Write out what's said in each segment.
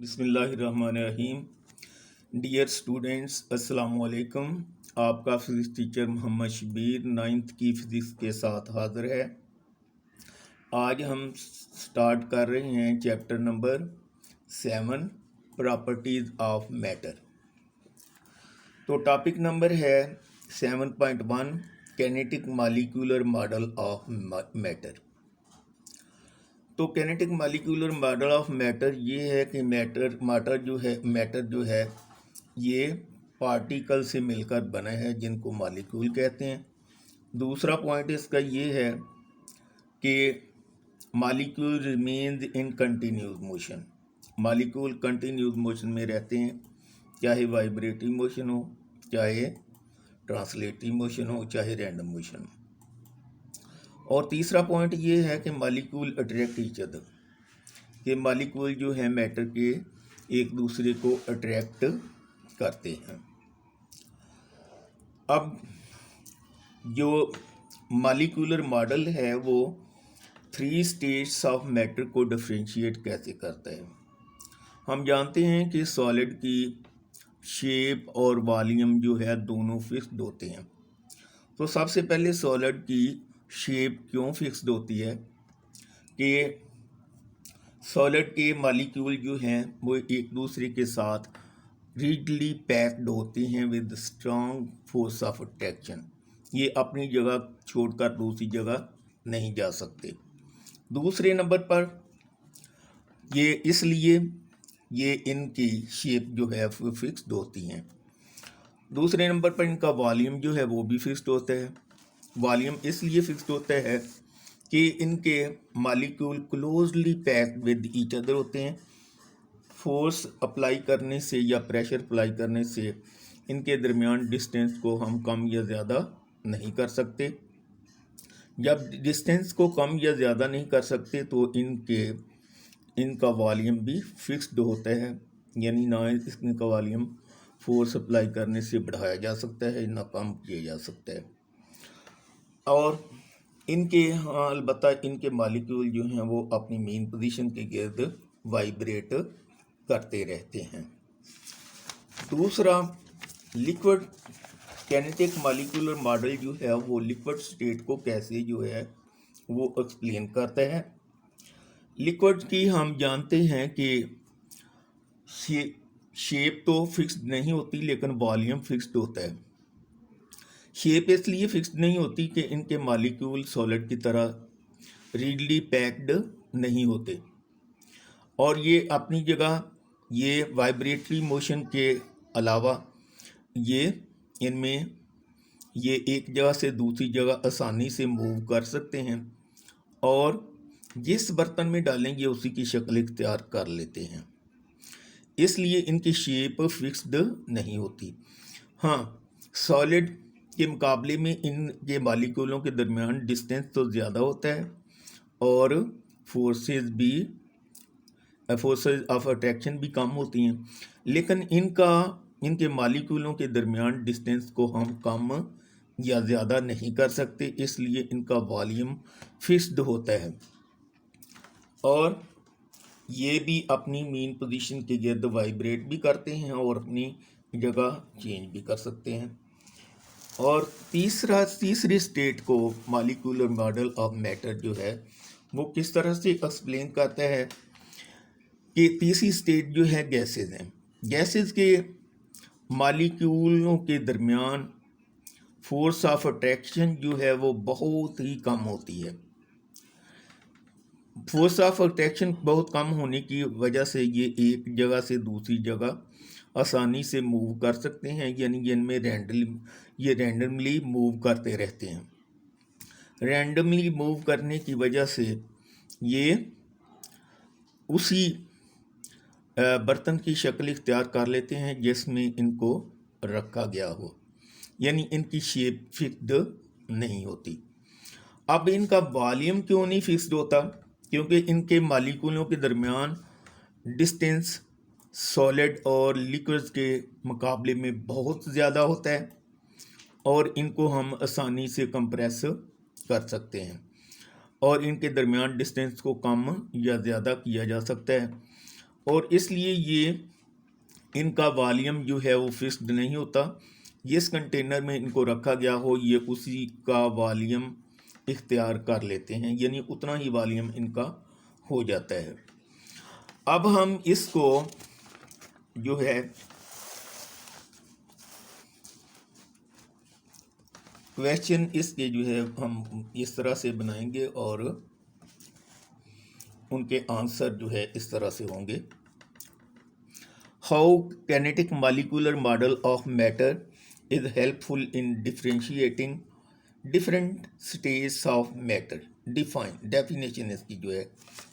बिस्मिल्लाहिर्रहमानिर्रहीम। Dear students, अस्सलाम वालेकुम। आपका physics teacher Mohammad Shabir 9th की फ़िज़िक्स के साथ हाज़िर है। आज हम स्टार्ट कर रहे हैं chapter number 7, properties of matter. तो टॉपिक नंबर है 7.1, kinetic molecular model of matter. तो kinetic molecular model of matter ये है कि मैटर जो है ये पार्टिकल से मिलकर बना है जिनको मॉलिक्यूल कहते हैं। दूसरा पॉइंट इसका ये है कि molecule remains in continuous motion. Molecule continuous motion में रहते हैं, चाहे वाइब्रेटिव मोशन हो, चाहे ट्रांसलेटिव मोशन हो, चाहे रैंडम मोशन हो। और तीसरा पॉइंट ये है कि मॉलिक्यूल अट्रैक्ट ईच अदर, कि मॉलिक्यूल जो है मैटर के एक दूसरे को अट्रैक्ट करते हैं। अब जो मॉलिक्यूलर मॉडल है वो 3 स्टेट्स ऑफ मैटर को डिफरेंशिएट कैसे करता है। हम जानते हैं कि सॉलिड की शेप और वॉल्यूम जो है दोनों फिक्स्ड होते हैं। तो सबसे पहले सॉलिड की शेप क्यों फिक्स्ड होती है कि सॉलिड के मॉलिक्यूल जो हैं वो एक दूसरे के साथ रिजिडली पैक्ड होते हैं with strong force of attraction. ये अपनी जगह छोड़कर दूसरी जगह नहीं जा सकते। दूसरे नंबर पर ये इसलिए ये इनकी शेप जो है वो फिक्स्ड होती हैं। दूसरे नंबर पर इनका वॉल्यूम जो है वो भी फिक्स्ड होता है। वॉल्यूम इसलिए फिक्स्ड होता है कि इनके molecule closely packed with each other होते हैं। फोर्स अप्लाई करने से या प्रेशर अप्लाई करने से इनके दरमियान डिस्टेंस को हम कम या ज़्यादा नहीं कर सकते। जब डिस्टेंस को कम या ज़्यादा नहीं कर सकते तो इनका वॉल्यूम भी फिक्स्ड होता है, यानी ना इनका वॉल्यूम फोर्स अप्लाई करने से बढ़ाया जा सकता है ना कम किया जा सकता है। और अलबत्ता इनके मॉलिक्यूल जो हैं वो अपनी मेन पोजीशन के गिर्द वाइब्रेट करते रहते हैं। दूसरा, लिक्विड कैनेटिक मॉलिक्यूलर मॉडल जो है वो लिक्विड स्टेट को कैसे जो है वो एक्सप्लेन करता है। लिक्विड की हम जानते हैं कि शेप तो फिक्स्ड नहीं होती लेकिन वॉल्यूम फिक्स्ड होता है। शेप इसलिए फिक्स्ड नहीं होती कि इनके मॉलिक्यूल सॉलिड की तरह रिजिडली पैक्ड नहीं होते और ये अपनी जगह ये वाइब्रेटरी मोशन के अलावा ये इनमें ये एक जगह से दूसरी जगह आसानी से मूव कर सकते हैं और जिस बर्तन में डालेंगे उसी की शक्ल इख्तियार कर लेते हैं। इसलिए इनकी शेप फिक्स्ड नहीं होती। हाँ, सॉलिड के मुकाबले में इनके मॉलिक्यूलों के दरमियान डिस्टेंस तो ज़्यादा होता है और फोर्सेस ऑफ अट्रैक्शन भी कम होती हैं, लेकिन इनके मॉलिक्यूलों के दरमियान डिस्टेंस को हम कम या ज़्यादा नहीं कर सकते, इसलिए इनका वॉल्यूम फिक्स्ड होता है और ये भी अपनी मेन पोजीशन के गिर्द वाइब्रेट भी करते हैं और अपनी जगह चेंज भी कर सकते हैं। और तीसरी स्टेट को मॉलिक्यूलर मॉडल ऑफ मैटर जो है वो किस तरह से एक्सप्लेन करता है कि तीसरी स्टेट जो है गैसेस हैं। गैसेस के मॉलिक्यूलों के दरमियान फोर्स ऑफ अट्रैक्शन जो है वो बहुत ही कम होती है। फोर्स ऑफ अट्रैक्शन बहुत कम होने की वजह से ये एक जगह से दूसरी जगह आसानी से मूव कर सकते हैं, यानी इनमें रैंडमली मूव करते रहते हैं। रैंडमली मूव करने की वजह से ये उसी बर्तन की शक्ल इख्तियार कर लेते हैं जिसमें इनको रखा गया हो, यानी इनकी शेप फिक्स्ड नहीं होती। अब इनका वॉल्यूम क्यों नहीं फिक्स्ड होता? क्योंकि इनके मॉलिक्यूलों के दरमियान डिस्टेंस सॉलिड और लिक्विड्स के मुकाबले में बहुत ज़्यादा होता है और इनको हम आसानी से कंप्रेस कर सकते हैं और इनके दरमियान डिस्टेंस को कम या ज़्यादा किया जा सकता है। और इसलिए ये इनका वॉल्यूम जो है वो फिक्स्ड नहीं होता। जिस कंटेनर में इनको रखा गया हो ये उसी का वॉल्यूम इख्तियार कर लेते हैं, यानी उतना ही वॉल्यूम इनका हो जाता है। अब हम इसको जो है क्वेश्चन इसके जो है हम इस तरह से बनाएंगे और उनके आंसर जो है इस तरह से होंगे। How kinetic molecular model of matter is helpful in differentiating different states of matter. Definition इसकी जो है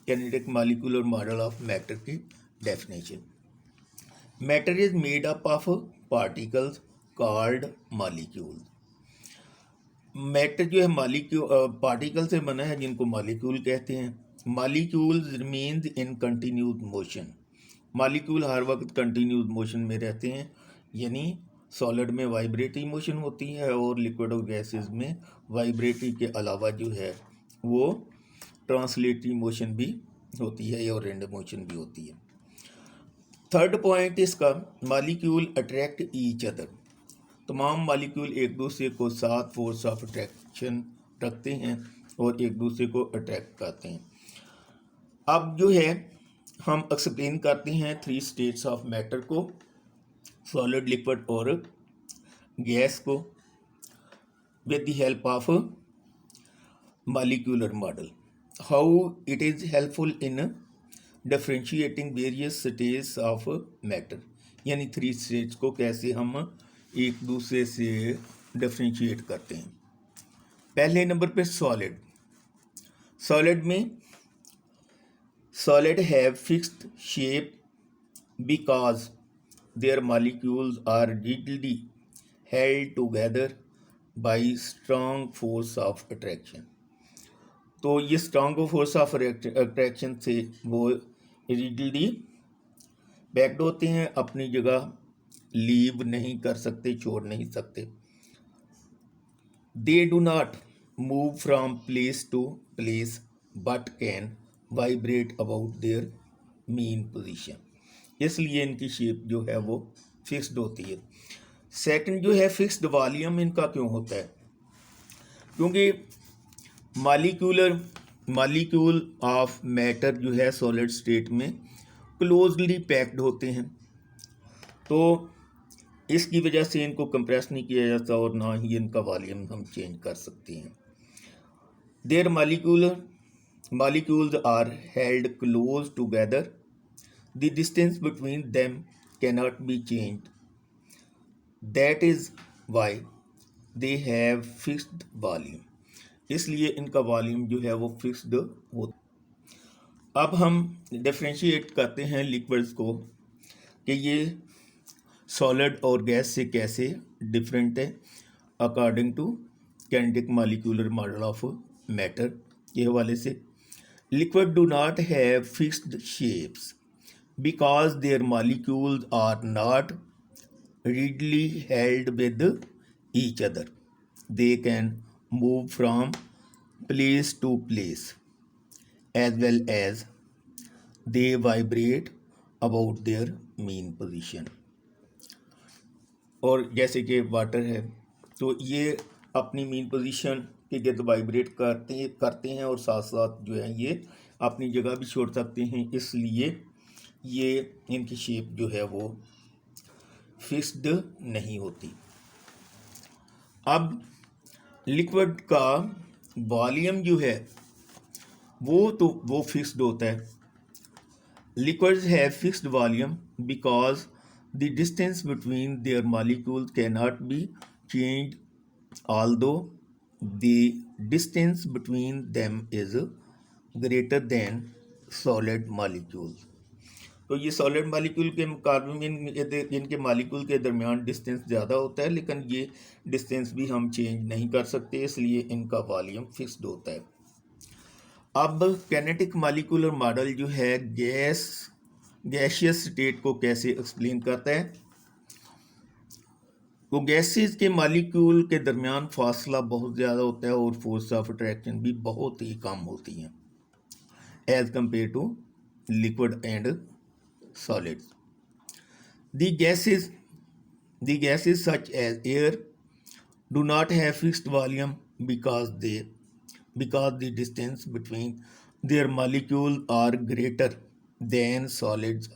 kinetic molecular model of matter की definition. Matter is made up of particles called molecules. Matter जो है पार्टिकल से बना है जिनको मॉलिक्यूल कहते हैं। Molecules remains in continuous motion. Molecule हर वक्त कंटिन्यूस मोशन में रहते हैं, यानी सॉलिड में वाइब्रेटरी मोशन होती है और लिक्विड और गैसेस में वाइब्रेटरी के अलावा जो है वो ट्रांसलेटरी मोशन भी होती है और रैंडम मोशन भी होती है। थर्ड पॉइंट इसका, मॉलिक्यूल अट्रैक्ट ईच अदर। तमाम मॉलिक्यूल एक दूसरे को साथ फोर्स ऑफ अट्रैक्शन रखते हैं और एक दूसरे को अट्रैक्ट करते हैं। अब जो है हम एक्सप्लेन करते हैं 3 स्टेट्स ऑफ मैटर को, सॉलिड, लिक्विड और गैस को, with the help of molecular model. How it is helpful in differentiating various states of matter, यानी 3 स्टेट्स को कैसे हम एक दूसरे से डिफरेंशिएट करते हैं। पहले नंबर पे सॉलिड। सॉलिड में solid have fixed shape because their molecules are rigidly held together by strong force of attraction. तो ये स्ट्रॉन्ग फोर्स ऑफ अट्रैक्शन से वो रिजिडली पैक्ड होते हैं, अपनी जगह लीव नहीं कर सकते, छोड़ नहीं सकते। They do not move from place to place but can vibrate about their mean position, इसलिए इनकी शेप जो है वो फिक्स्ड होती है। सेकंड जो है फिक्स्ड वॉल्यूम इनका क्यों होता है, क्योंकि मॉलिक्यूल ऑफ मैटर जो है सॉलिड स्टेट में क्लोजली पैक्ड होते हैं, तो इसकी वजह से इनको कंप्रेस नहीं किया जाता और ना ही इनका वॉल्यूम हम चेंज कर सकते हैं। Their molecules are held close together, the distance between them cannot be changed, that is why they have fixed volume, इसलिए इनका वॉल्यूम जो है वो फिक्स्ड होता। अब हम डिफरेंशिएट करते हैं लिक्विड्स को कि ये सॉलिड और गैस से कैसे डिफरेंट है according to kinetic molecular model of matter के हवाले से। Liquid do not have fixed shapes because their molecules are not rigidly held with each other, they can move from place to place as well as they vibrate about their mean position. और जैसे कि water है तो ये अपनी mean position के गिर्द vibrate करते हैं और साथ साथ जो है ये अपनी जगह भी छोड़ सकते हैं, इसलिए ये इनकी शेप जो है वो फिक्स्ड नहीं होती। अब लिक्विड का वॉल्यूम जो है वो फिक्स्ड होता है। Liquids have fixed volume because the distance between their molecules cannot be changed, although the distance between them is greater than solid molecules. तो ये सॉलिड मॉलिक्यूल के मुकाबले में इनके मॉलिक्यूल के दरमियान डिस्टेंस ज़्यादा होता है, लेकिन ये डिस्टेंस भी हम चेंज नहीं कर सकते, इसलिए इनका वॉल्यूम फिक्स्ड होता है। अब किनेटिक मॉलिक्यूलर मॉडल जो है गैसियस स्टेट को कैसे एक्सप्लेन करता है, तो गैसेस के मॉलिक्यूल के दरमियान फासला बहुत ज़्यादा होता है और फोर्स ऑफ अट्रैक्शन भी बहुत ही कम होती हैं as compare to liquid and solids. The gases such as air do not have fixed volume because the distance between their molecules are greater than solids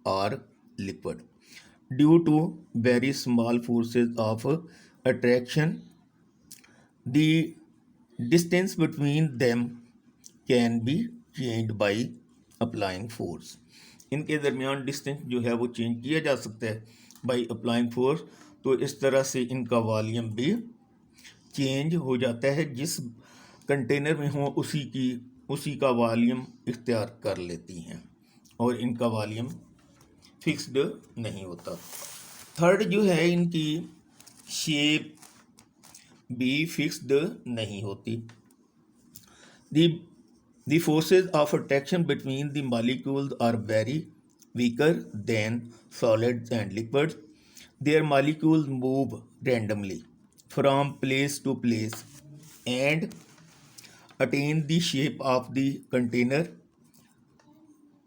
or liquid due to very small forces of attraction. The distance between them can be changed by applying force. इनके दरमियान distance जो है वो change किया जा सकता है by applying force. तो इस तरह से इनका वॉल्यूम भी चेंज हो जाता है, जिस कंटेनर में हो उसी का वॉल्यूम इख्तियार कर लेती हैं और इनका वॉल्यूम फिक्स्ड नहीं होता। थर्ड जो है, इनकी शेप भी फिक्स्ड नहीं होती। The forces of attraction between the molecules are very weaker than solids and liquids. Their molecules move randomly from place to place and attain the shape of the container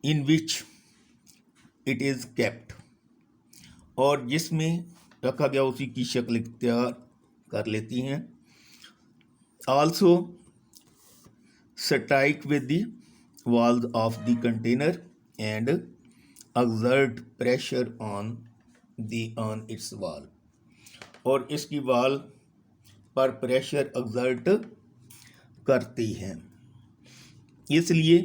in which it is kept. और जिसमें रखा गया उसी की शक्ल इख्तियार कर लेती हैं। Also strike with the walls of the container and exert pressure on its wall. और इसकी वॉल पर प्रेशर एक्सर्ट करती हैं, इसलिए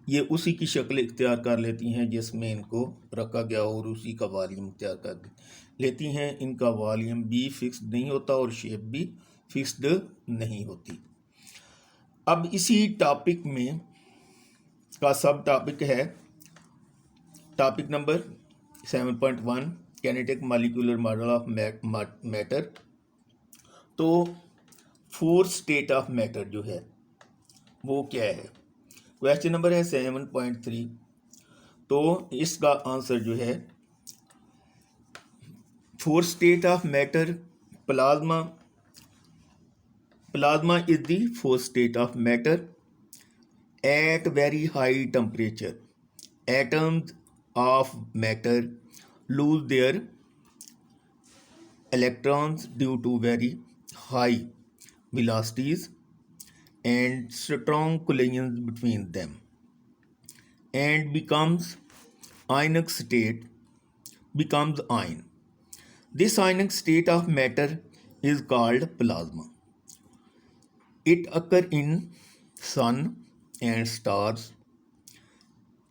ये उसी की शक्ल इख्तियार कर लेती हैं जिसमें इनको रखा गया और उसी का वॉल्यूम इख्तियार कर लेती हैं। इनका वॉल्यूम भी फिक्स्ड नहीं होता और शेप भी फिक्स्ड नहीं होती। अब इसी टॉपिक में का सब टॉपिक है topic number 7.1 kinetic molecular model of matter. तो फोर्थ स्टेट ऑफ मैटर जो है वो क्या है? क्वेश्चन नंबर है 7.3। तो इसका आंसर जो है, fourth state of matter Plasma is the fourth state of matter. At very high temperature, atoms of matter lose their electrons due to very high velocities and strong collisions between them, and becomes ionic. This ionic state of matter is called plasma. It occurs in sun and stars.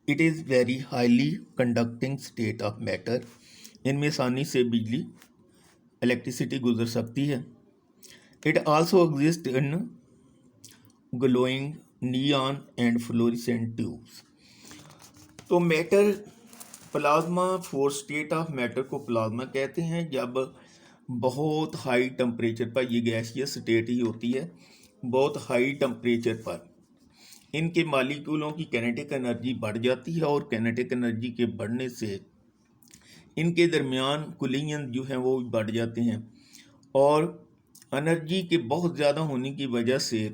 It is very highly conducting state of matter. इनमें आसानी से बिजली electricity गुजर सकती है। It also exists in glowing neon and fluorescent tubes. तो matter plasma, fourth state of matter को plasma कहते हैं जब बहुत हाई टेम्परेचर पर, ये गैसियस स्टेट ही होती है, बहुत हाई टेम्परेचर पर इनके मॉलिक्यूलों की काइनेटिक एनर्जी बढ़ जाती है और काइनेटिक एनर्जी के बढ़ने से इनके दरमियान कोलिजन जो हैं वो बढ़ जाते हैं और एनर्जी के बहुत ज़्यादा होने की वजह से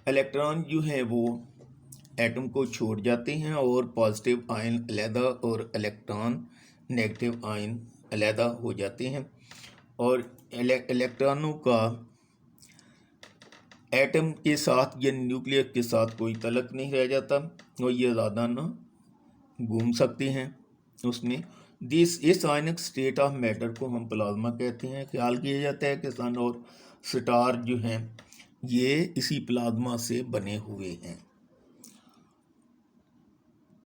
इलेक्ट्रॉन जो है वो एटम को छोड़ जाते हैं और पॉजिटिव आयन अलहदा और इलेक्ट्रॉन नेगेटिव आयन अलहदा हो जाते हैं और इलेक्ट्रॉनों का एटम के साथ या न्यूक्लियस के साथ कोई तलक नहीं रह जाता और ये ज़्यादा ना घूम सकते हैं उसमें। इस आयनिक स्टेट ऑफ मैटर को हम प्लाज्मा कहते हैं। ख्याल किया जाता है कि सन और स्टार जो हैं ये इसी प्लाज्मा से बने हुए हैं।